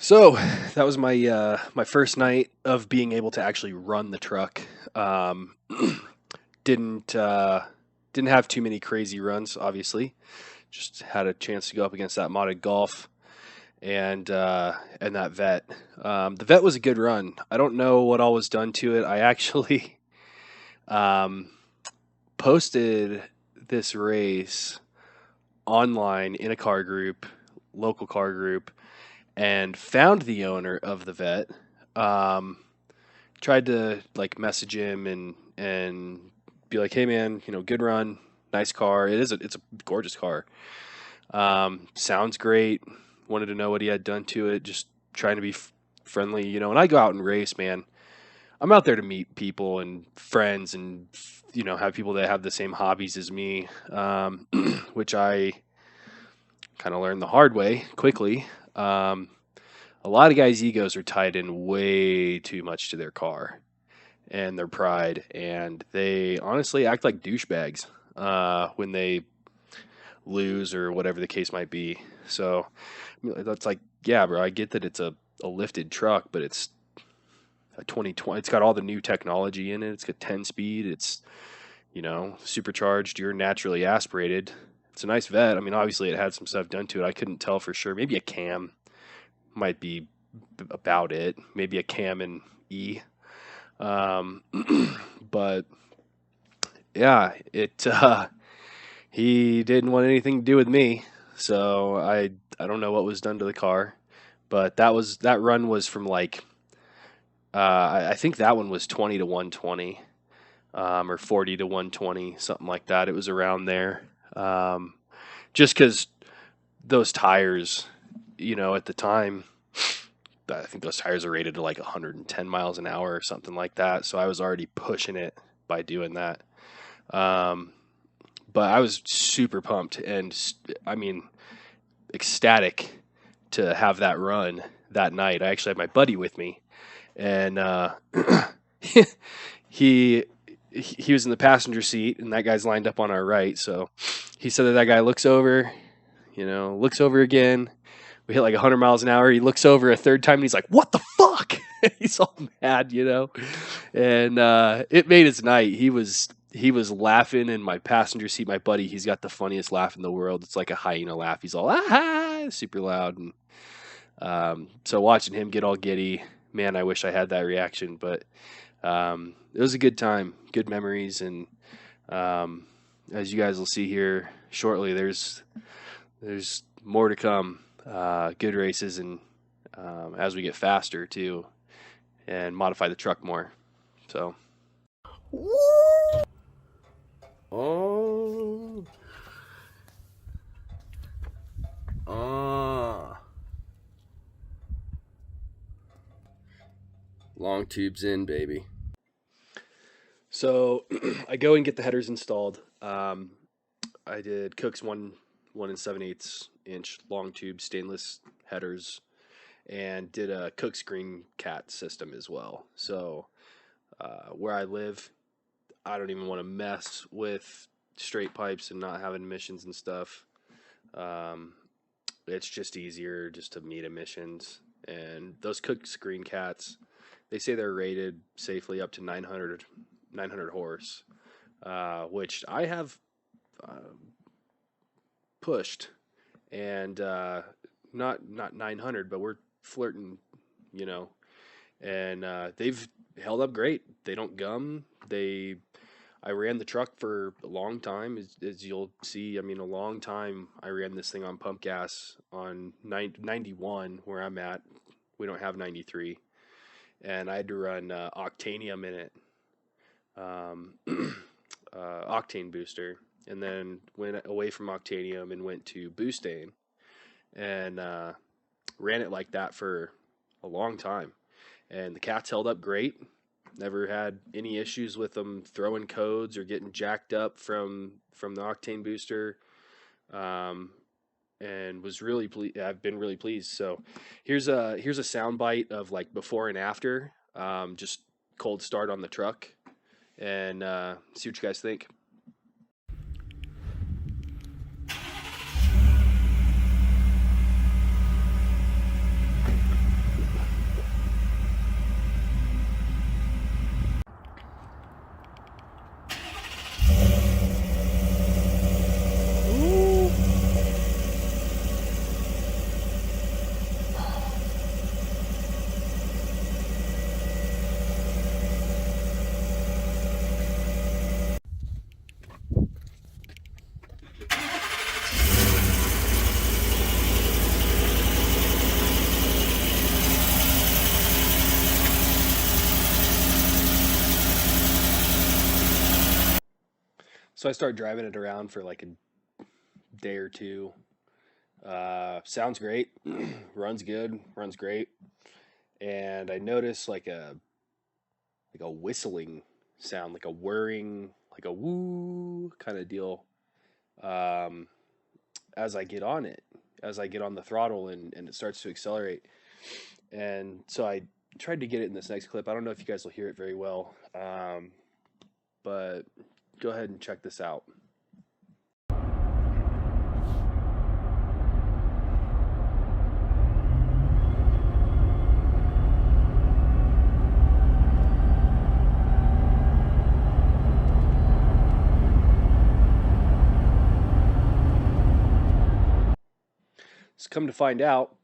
So that was my first night of being able to actually run the truck. Um, didn't didn't have too many crazy runs, obviously. Just had a chance to go up against that modded Golf and that vet. The vet was a good run. I don't know what all was done to it. I actually um, posted this race online in a car group, local car group, and found the owner of the vet. Um, Tried to like message him and be like, "Hey man, good run, nice car. It's a gorgeous car. Sounds great. Wanted to know what he had done to it. Just trying to be friendly, And I go out and race, man. I'm out there to meet people and friends and have people that have the same hobbies as me, which I kind of learned the hard way quickly. A lot of guys' egos are tied in way too much to their car and their pride, and they honestly act like douchebags when they lose or whatever the case might be. So that's like, yeah, bro, I get that it's a lifted truck, but it's a 2020. It's got all the new technology in it. It's got 10 speed. It's supercharged. You're naturally aspirated. It's a nice vet. I mean, obviously it had some stuff done to it. I couldn't tell for sure. Maybe a cam might be about it. Maybe a cam and E. But yeah, he didn't want anything to do with me. So I don't know what was done to the car, but that run was from like, I think that one was 20 to 120, or 40 to 120, something like that. It was around there. Just cause those tires, at the time, I think those tires are rated to like 110 miles an hour or something like that. So I was already pushing it by doing that. But I was super pumped and I mean, ecstatic to have that run that night. I actually had my buddy with me, and he was in the passenger seat, and that guy's lined up on our right. So he said that guy looks over again. We hit like 100 miles an hour. He looks over a third time and he's like, "What the fuck?" He's all mad, and it made his night. He was laughing in my passenger seat. My buddy, he's got the funniest laugh in the world. It's like a hyena laugh. He's all super loud, and so watching him get all giddy, man, I wish I had that reaction. But it was a good time, good memories, and as you guys will see here shortly, there's more to come. Good races, and as we get faster too, and modify the truck more. So. Oh. Long tubes in, baby. So I go and get the headers installed. I did Cook's 1 7/8 inch long tube stainless headers, and did a Cook's Green Cat system as well. So where I live, I don't even want to mess with straight pipes and not having emissions and stuff. It's just easier just to meet emissions. And those Cook's Green Cats, they say they're rated safely up to 900 horse, which I have pushed, and not 900, but we're flirting, and they've held up great. They don't gum. I ran the truck for a long time, as you'll see. I mean, a long time. I ran this thing on pump gas on 91, where I'm at. We don't have 93, and I had to run octanium in it, octane booster, and then went away from octanium and went to boostane, and ran it like that for a long time. And the cats held up great. Never had any issues with them throwing codes or getting jacked up from the octane booster, and was really I've been really pleased. So here's a sound bite of like before and after, just cold start on the truck, and see what you guys think. So I start driving it around for like a day or two. Sounds great, runs good, runs great, and I notice like a whistling sound, like a whirring, like a woo kind of deal. Um, as I get on it, as I get on the throttle and it starts to accelerate. And so I tried to get it in this next clip. I don't know if you guys will hear it very well, but go ahead and check this out. So come to find out,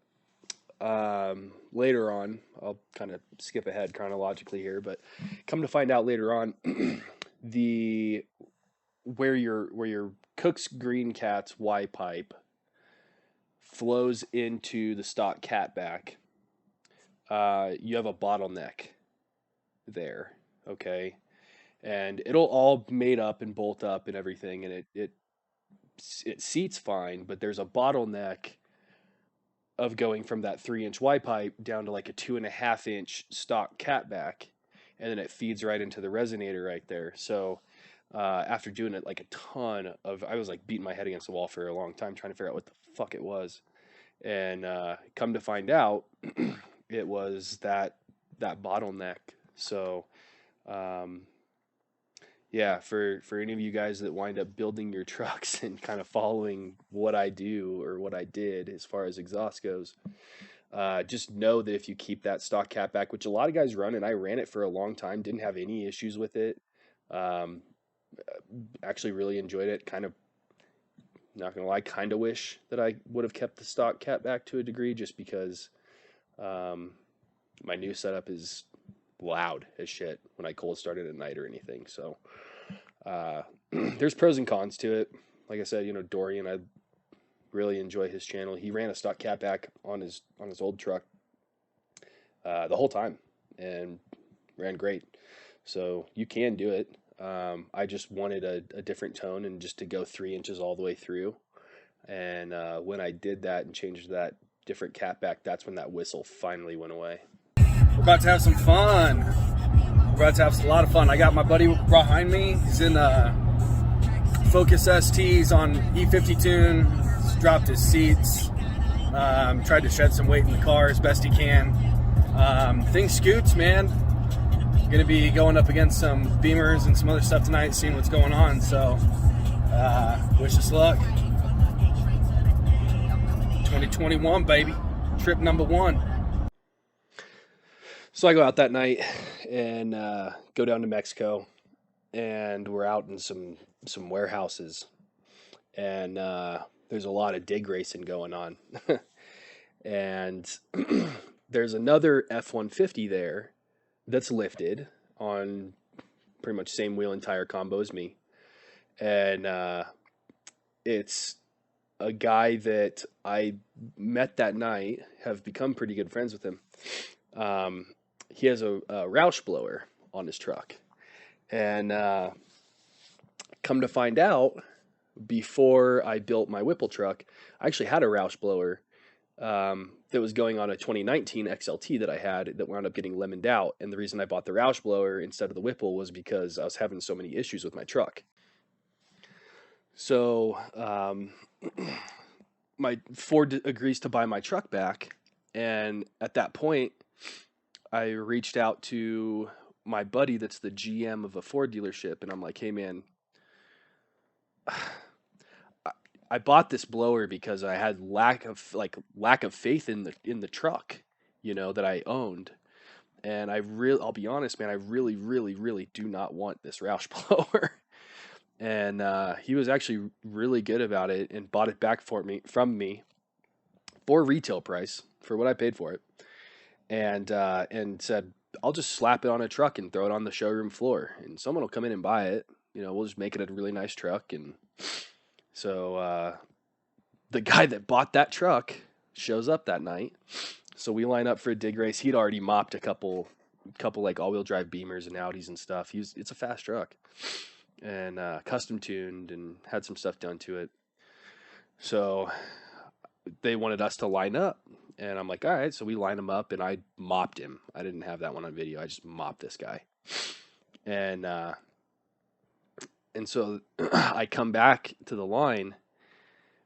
later on, I'll kind of skip ahead chronologically here, but come to find out later on, the where your Cook's Green Cat's Y pipe flows into the stock catback, you have a bottleneck there, okay, and it'll all made up and bolt up and everything, and it seats fine, but there's a bottleneck of going from that 3-inch Y pipe down to like a 2.5-inch stock catback, and then it feeds right into the resonator right there. So after doing it like a ton of, I was like beating my head against the wall for a long time trying to figure out what the fuck it was, and come to find out, it was that bottleneck. So yeah, for any of you guys that wind up building your trucks and kind of following what I do or what I did as far as exhaust goes, just know that if you keep that stock catback, which a lot of guys run, and I ran it for a long time, didn't have any issues with it. Actually really enjoyed it. Kind of, not gonna lie, kind of wish that I would have kept the stock catback to a degree, just because my new setup is loud as shit when I cold start it at night or anything. So there's pros and cons to it. Like I said, Dorian, I really enjoy his channel. He ran a stock catback on his old truck the whole time and ran great. So you can do it. I just wanted a different tone and just to go 3 inches all the way through. And when I did that and changed that different catback, that's when that whistle finally went away. We're about to have some fun. We're about to have a lot of fun. I got my buddy behind me. He's in Focus STs on E50 tune. He's dropped his seats. Tried to shed some weight in the car as best he can. Things scoots, man. Gonna be going up against some Beamers and some other stuff tonight, seeing what's going on. So wish us luck. 2021, baby. Trip number 1. So I go out that night and go down to Mexico, and we're out in some warehouses, and there's a lot of dig racing going on. And there's another F150 there that's lifted on pretty much same wheel and tire combo as me, and it's a guy that I met that night, have become pretty good friends with him. He has a Roush blower on his truck, and come to find out, before I built my Whipple truck, I actually had a Roush blower that was going on a 2019 XLT that I had that wound up getting lemoned out. And the reason I bought the Roush blower instead of the Whipple was because I was having so many issues with my truck. So my Ford agrees to buy my truck back, and at that point, I reached out to my buddy that's the GM of a Ford dealership, and I'm like, hey man, I bought this blower because I had lack of faith in the truck, that I owned. And I'll be honest, man, I really, really, really do not want this Roush blower. And he was actually really good about it and bought it back from me for retail price for what I paid for it. And said, I'll just slap it on a truck and throw it on the showroom floor, and someone will come in and buy it. We'll just make it a really nice truck. And so the guy that bought that truck shows up that night. So we line up for a dig race. He'd already mopped a couple like all-wheel drive Beamers and Audis and stuff. It's a fast truck. and custom tuned and had some stuff done to it. So they wanted us to line up, and I'm like, all right. So we line him up, and I mopped him. I didn't have that one on video. I just mopped this guy, and so I come back to the line,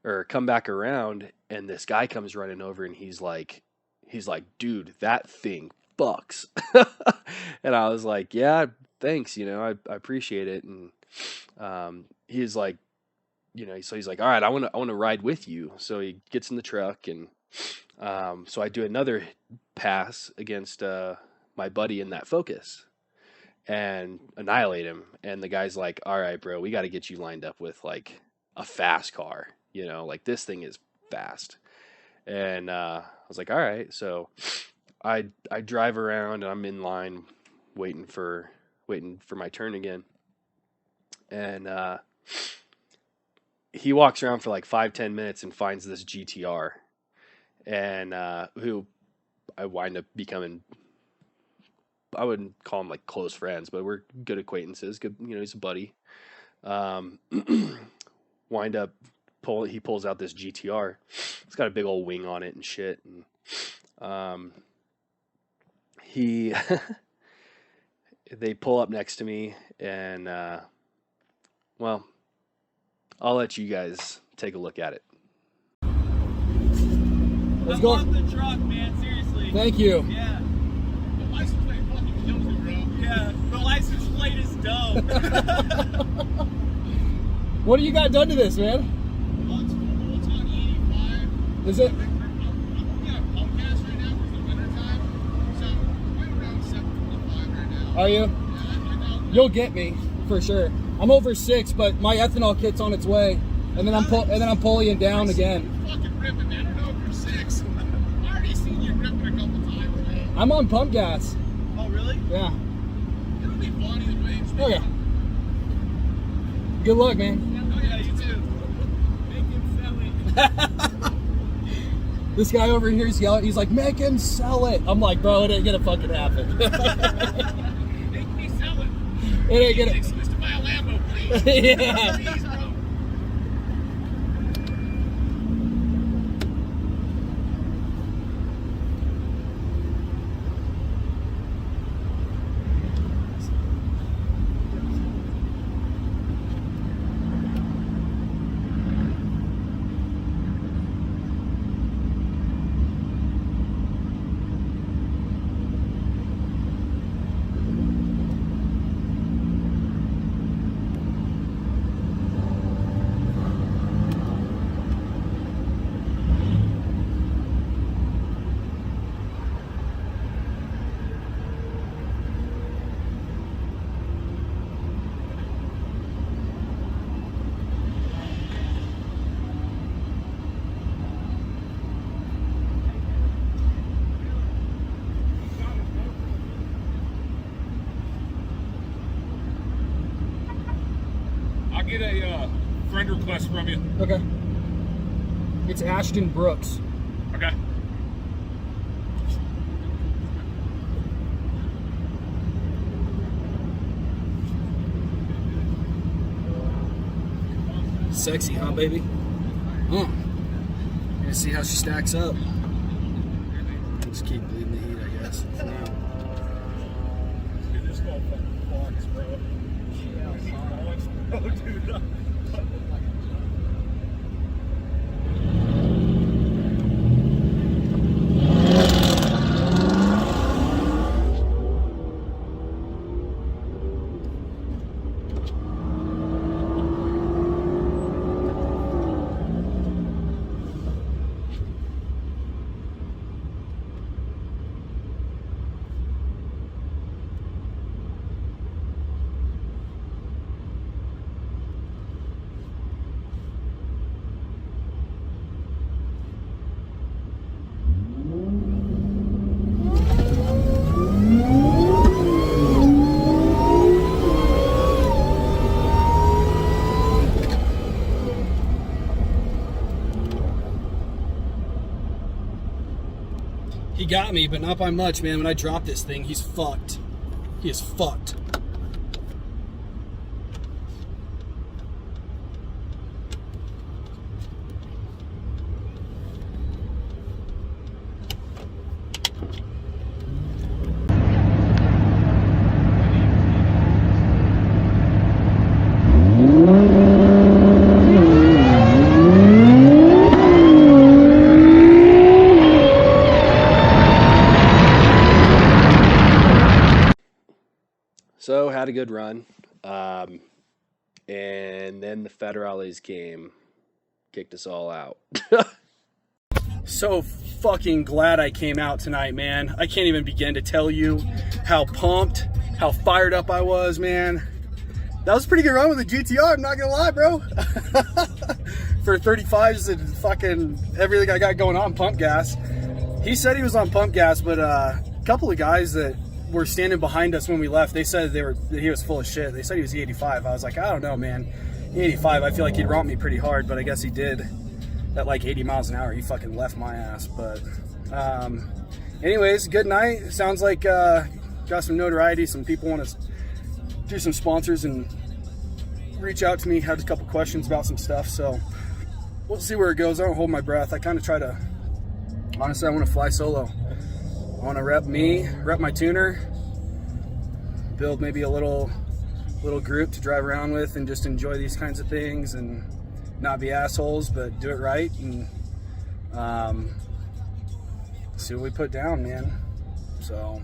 or come back around, and this guy comes running over, and he's like, dude, that thing fucks. And I was like, yeah, thanks, I appreciate it. And he's like, so he's like, all right, I want to ride with you. So he gets in the truck, and so I do another pass against my buddy in that Focus and annihilate him. And the guy's like, all right, bro, we got to get you lined up with like a fast car, like this thing is fast. And I was like, all right. So I drive around, and I'm in line waiting for my turn again. And he walks around for like 5-10 minutes and finds this GTR, and who I wind up becoming, I wouldn't call him like close friends, but we're good acquaintances. Good, he's a buddy. Wind up he pulls out this GTR. It's got a big old wing on it and shit. And they pull up next to me, and well, I'll let you guys take a look at it. Let's go. I love the truck, man. Seriously. Thank you. Yeah. The license plate fucking kills me, bro. Yeah. The license plate is dope. What do you got done to this, man? Well, it's on E85. Is it? I'm looking at pump gas right now because the winter time. So I'm around 7.5 right now. Are you? Yeah, I know. You'll get me for sure. I'm over 6, but my ethanol kit's on its way, and then I'm pulling down again. Fucking ripping, man. I don't know if you're 6. I already seen you ripping a couple times, man. I'm on pump gas. Oh, really? Yeah. It'll be funny the range. Okay. Good luck, man. Oh yeah, you too. Make him sell it. This guy over here is yelling. He's like, make him sell it. I'm like, bro, it ain't gonna fucking happen. Make me sell it. It ain't gonna. Excuse to buy a Lambo, please. Yeah. Please, bro. I'll get a friend request from you. Okay. It's Ashton Brooks. Okay. Sexy, huh, baby? Huh. Gonna see how she stacks up. Just keep bleeding the heat, I guess. For now. Dude, this motherfucker fucks, bro. Oh, dude. He got me, but not by much, man. When I drop this thing, he's fucked. He is fucked. had a good run. And then the federales came, kicked us all out. So fucking glad I came out tonight, man. I can't even begin to tell you how pumped, how fired up I was, man. That was a pretty good run with the GTR, I'm not gonna lie, bro. For 35s and fucking everything I got going on, pump gas. He said he was on pump gas, but a couple of guys that were standing behind us when we left, they said that he was full of shit. They said he was E85. I was like, I don't know, man. E85, I feel like he'd romp me pretty hard, but I guess he did. At like 80 miles an hour, he fucking left my ass. But anyways, good night. Sounds like got some notoriety. Some people want to do some sponsors and reach out to me. Had a couple questions about some stuff, so we'll see where it goes. I don't hold my breath. I kind of try to, honestly, I want to fly solo. I want to rep my tuner, build maybe a little group to drive around with and just enjoy these kinds of things and not be assholes, but do it right and see what we put down, man. So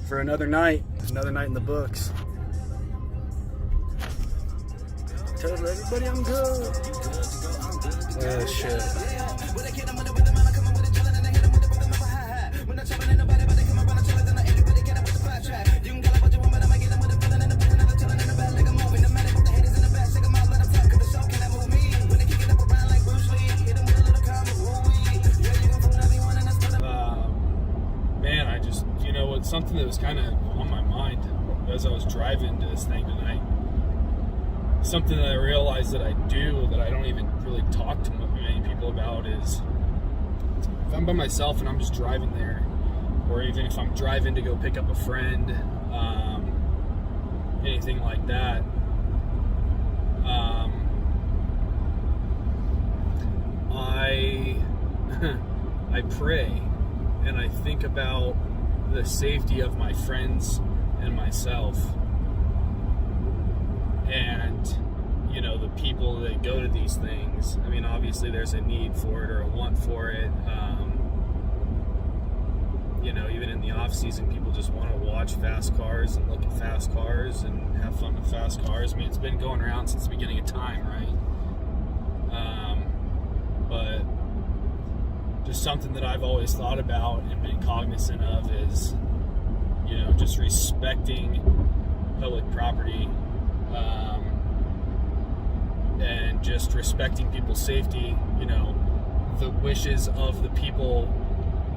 for another night in the books. Tell everybody I'm good. Oh shit. Something that was kind of on my mind as I was driving to this thing tonight. Something that I realized that I do that I don't even really talk to many people about is if I'm by myself and I'm just driving there, or even if I'm driving to go pick up a friend, anything like that, I pray and I think about the safety of my friends and myself, and the people that go to these things. I mean, obviously there's a need for it or a want for it. Even in the off season, people just want to watch fast cars and look at fast cars and have fun with fast cars. I mean, it's been going around since the beginning of time, right? But just something that I've always thought about and been cognizant of is, just respecting public property, and just respecting people's safety, the wishes of the people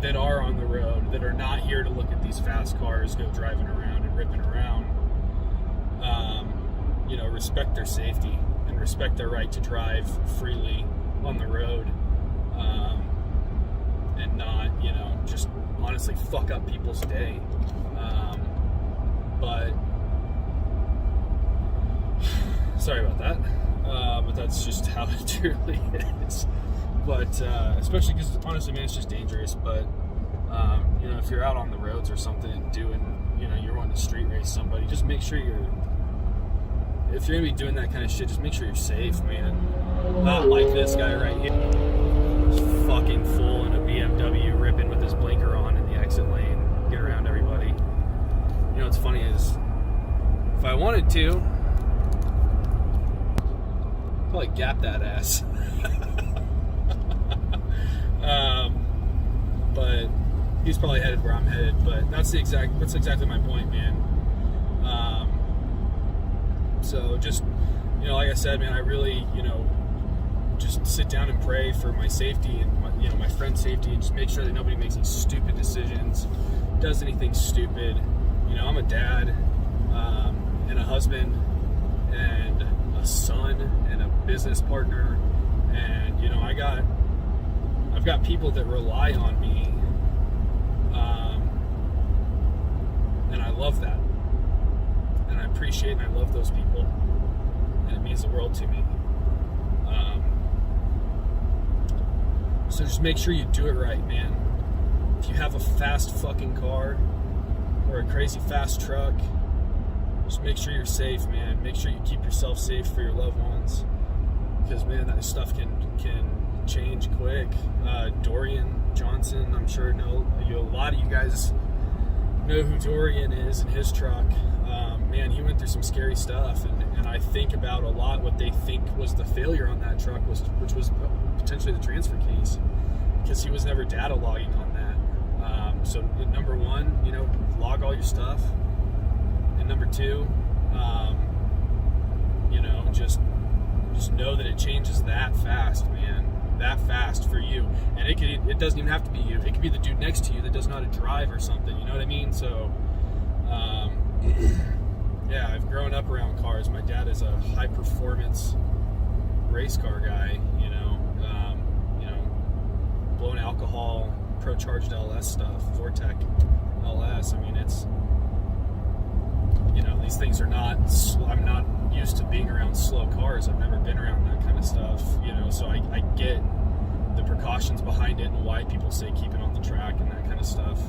that are on the road, that are not here to look at these fast cars go driving around and ripping around. Respect their safety and respect their right to drive freely on the road. And not, just honestly fuck up people's day. But sorry about that. But that's just how it truly is. But especially because honestly, man, it's just dangerous. But if you're out on the roads or something doing, you're wanting to street race somebody, just make sure if you're gonna be doing that kind of shit, just make sure you're safe, man. Not like this guy right here. Fucking full in a BMW, ripping with his blinker on in the exit lane, get around everybody. What's funny is, if I wanted to, I'd probably gap that ass. But he's probably headed where I'm headed. But that's exactly my point, man. So just, like I said, man, I really, just sit down and pray for my safety and my friend's safety, and just make sure that nobody makes any stupid decisions, does anything stupid. I'm a dad, and a husband, and a son, and a business partner, and I've got people that rely on me, and I love that, and I appreciate and I love those people, and it means the world to me. So just make sure you do it right, man. If you have a fast fucking car or a crazy fast truck, just make sure you're safe, man. Make sure you keep yourself safe for your loved ones, because man, that stuff can change quick. Dorian Johnson, I'm sure a lot of you guys know who Dorian is and his truck, man, he went through some scary stuff, and I think about a lot what they think was the failure on that truck, which was potentially the transfer case, because he was never data logging on that. So number one, log all your stuff, and number two, just know that it changes that fast, man. That fast for you, and it doesn't even have to be you. It could be the dude next to you that doesn't know how to drive or something. You know what I mean? So, yeah, I've grown up around cars. My dad is a high performance race car guy. Blown alcohol, Supercharged LS stuff, Vortec LS. I mean, it's these things are not. I'm not used to being around slow cars. I've never been around that kind of stuff. So I get the precautions behind it and why people say keep it on the track and that kind of stuff.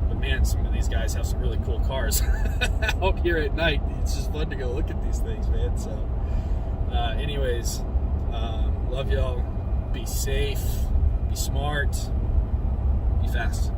But man, some of these guys have some really cool cars out here at night. It's just fun to go look at these things, man. So, anyways, love y'all. Be safe. Be smart. Be fast.